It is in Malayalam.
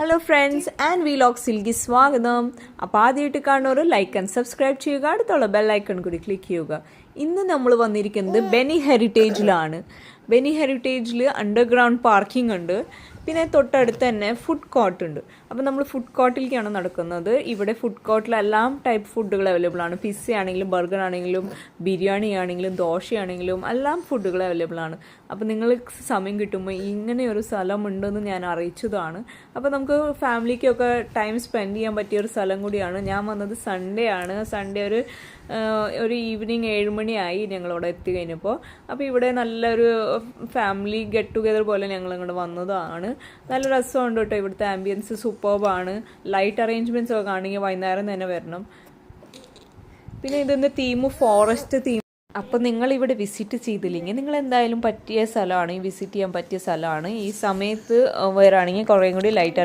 ഹലോ ഫ്രണ്ട്സ് ആൻഡ് വീലോഗ്സിലേക്ക് സ്വാഗതം. അപ്പോൾ ആദ്യമായിട്ട് കാണുന്നവർ ലൈക്ക് ആൻഡ് സബ്സ്ക്രൈബ് ചെയ്യുക, അടുത്തുള്ള ബെല്ലൈക്കൺ കൂടി ക്ലിക്ക് ചെയ്യുക. ഇന്ന് നമ്മൾ വന്നിരിക്കുന്നത് ബെനി ഹെറിറ്റേജിലാണ്. ബെനി ഹെറിറ്റേജിൽ അണ്ടർഗ്രൗണ്ട് പാർക്കിംഗ് ഉണ്ട്, പിന്നെ തൊട്ടടുത്ത് തന്നെ ഫുഡ് കോർട്ട് ഉണ്ട്. അപ്പോൾ നമ്മൾ ഫുഡ് കോർട്ടിലേക്കാണ് നടക്കുന്നത്. ഇവിടെ ഫുഡ് കോർട്ടിലെല്ലാം ടൈപ്പ് ഫുഡുകൾ അവൈലബിൾ ആണ്. പിസ്സ ആണെങ്കിലും ബർഗർ ആണെങ്കിലും ബിരിയാണി ആണെങ്കിലും ദോശയാണെങ്കിലും എല്ലാം ഫുഡുകൾ അവൈലബിൾ ആണ്. അപ്പോൾ നിങ്ങൾ സമയം കിട്ടുമ്പോൾ ഇങ്ങനെ ഒരു സ്ഥലമുണ്ടെന്ന് ഞാൻ അറിയിച്ചതാണ്. അപ്പോൾ നമുക്ക് ഫാമിലിക്കൊക്കെ ടൈം സ്പെൻഡ് ചെയ്യാൻ പറ്റിയ ഒരു സ്ഥലം കൂടിയാണ്. ഞാൻ വന്നത് സൺഡേ ആണ്. സൺഡേ ഒരു ഈവനിങ് 7 മണിയായി ഞങ്ങളിവിടെ എത്തി കഴിഞ്ഞപ്പോൾ. അപ്പോൾ ഇവിടെ നല്ലൊരു ഫാമിലി ഗെറ്റ് ടുഗെദർ പോലെ ഞങ്ങൾ ഇങ്ങോട്ട് വന്നതാണ്. നല്ല രസമുണ്ട് കേട്ടോ. ഇവിടുത്തെ ആംബിയൻസ് സൂപ്പർബാണ്. ലൈറ്റ് അറേഞ്ച്മെൻറ്റ്സ് ഒക്കെ ആണെങ്കിൽ വൈകുന്നേരം തന്നെ വരണം. പിന്നെ ഇതിൻ്റെ തീം ഫോറസ്റ്റ് തീം. അപ്പോൾ നിങ്ങൾ ഇവിടെ വിസിറ്റ് ചെയ്തില്ലെങ്കിൽ നിങ്ങൾ എന്തായാലും പറ്റിയ സ്ഥലമാണ്, വിസിറ്റ് ചെയ്യാൻ പറ്റിയ സ്ഥലമാണ്. ഈ സമയത്ത് വരാണെങ്കിൽ കുറേ കൂടി ലൈറ്റ്